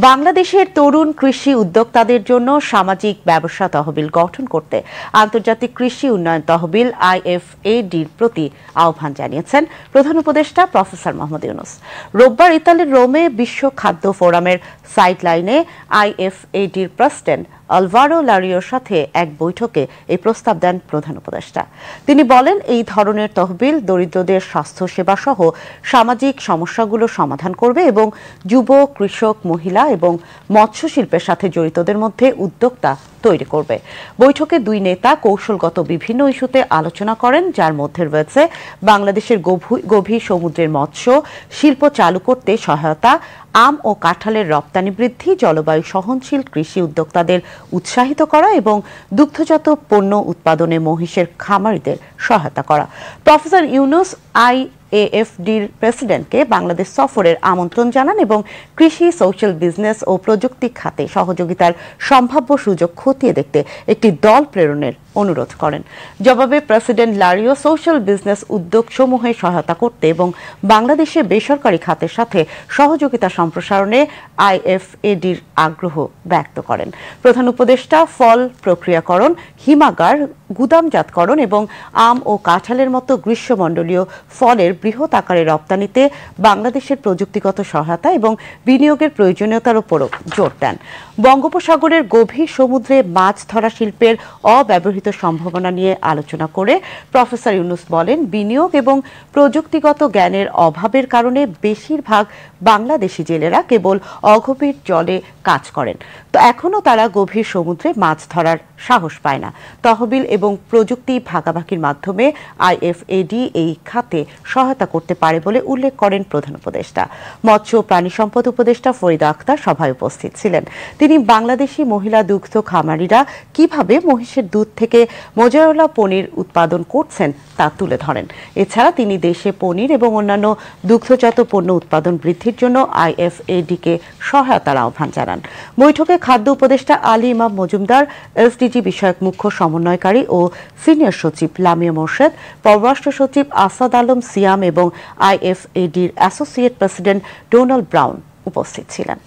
বাংলাদেশের তরুণ কৃষি উদ্যোক্তাদের জন্য সামাজিক ব্যবসা তহবিল গঠন করতে আন্তর্জাতিক কৃষি উন্নয়ন তহবিল IFADর প্রতি আহ্বান জানিয়েছেন প্রধান উপদেষ্টা প্রফেসর মোহাম্মদ ইউনূস। রোববার ইতালির রোমে বিশ্ব খাদ্য ফোরামের সাইডলাইনে IFADর প্রেসিডেন্ট আলভারো লারিওর সাথে এক বৈঠকে এই প্রস্তাব দেন প্রধান উপদেষ্টা। তিনি বলেন, এই ধরনের তহবিল দরিদ্রদের স্বাস্থ্যসেবা সহ সামাজিক সমস্যাগুলো সমাধান করবে এবং যুব, কৃষক, মহিলা এবং মৎস্য শিল্পের সাথে জড়িতদের মধ্যে উদ্যোক্তা তৈরি করবে। বৈঠকে দুই নেতা কৌশলগত বিভিন্ন ইস্যুতে আলোচনা করেন, যার মধ্যে রয়েছে বাংলাদেশের গভীর সমুদ্রের মৎস্য শিল্প চালু করতে সহায়তা, আম ও কাঁঠালের রপ্তানি বৃদ্ধি, জলবায়ু সহনশীল কৃষি উদ্যোক্তাদের উৎসাহিত করা এবং দুগ্ধজাত পণ্য উৎপাদনে মহিষের খামারিদের সহায়তা করা। প্রফেসর ইউনূস IAFDর প্রেসিডেন্টকে বাংলাদেশ সফরের আমন্ত্রণ জানান এবং কৃষি, সোশ্যাল বিজনেস ও প্রযুক্তি খাতে সহযোগিতার সম্ভাব্য সুযোগ খতিয়ে দেখতে একটি দল প্রেরণের অনুরোধ করেন। জবাবে প্রেসিডেন্ট লারিও সোশ্যাল বিজনেস উদ্যোগ সমূহে সহায়তা করতে এবং বাংলাদেশে বেসরকারি খাতের সাথে সহযোগিতা সম্প্রসারণে IFADর আগ্রহ ব্যক্ত করেন। প্রধান উপদেষ্টা ফল প্রক্রিয়াকরণ, হিমাগার, গুদামজাতকরণ এবং আম ও কাঁঠালের মতো গ্রীষ্মমণ্ডলীয় ফলের বৃহৎ আকারে রপ্তানিতে বাংলাদেশের প্রযুক্তিগত সহায়তা এবং বিনিয়োগের প্রয়োজনীয়তার উপরও জোর দেন। বঙ্গোপসাগরের গভীর সমুদ্রে মাছ ধরা শিল্পের অব্যবহৃত সম্ভাবনা নিয়ে আলোচনা করে প্রফেসর ইউনূস বলেন, বিনিয়োগ এবং প্রযুক্তিগত জ্ঞানের অভাবের কারণে বেশিরভাগ বাংলাদেশি জেলেরা কেবল অগভীর জলে কাজ করেন। তো এখনও তারা গভীর সমুদ্রে মাছ ধরার সাহস পায় না। তহবিল এবং প্রযুক্তি ভাগাভাগির মাধ্যমে IFAD এই খাতে সহায়তা করতে পারে বলে উল্লেখ করেন প্রধান উপদেষ্টা। মৎস্য ও প্রাণী সম্পদ উপদেষ্টা ফরিদা আক্তার সভায় উপস্থিত ছিলেন। তিনি বাংলাদেশি মহিলা দুগ্ধ খামারিরা কিভাবে মহিষের দুধ থেকে মোজারেলা পনির উৎপাদন করছেন তা তুলে ধরেন। এছাড়া তিনি দেশে পনির এবং অন্যান্য দুগ্ধজাত পণ্য উৎপাদন বৃদ্ধির জন্য IFADকে সহায়তার আহ্বান জানান। বৈঠকে খাদ্য উপদেষ্টা আলী ইমাম মজুমদার, SDG বিষয়ক মুখ্য সমন্বয়কারী ও সিনিয়র সচিব লামিয়া মোর্শেদ, পররাষ্ট্র সচিব আসাদ আলম সিয়াম এবং IFADর অ্যাসোসিয়েট প্রেসিডেন্ট ডোনাল্ড ব্রাউন উপস্থিত ছিলেন।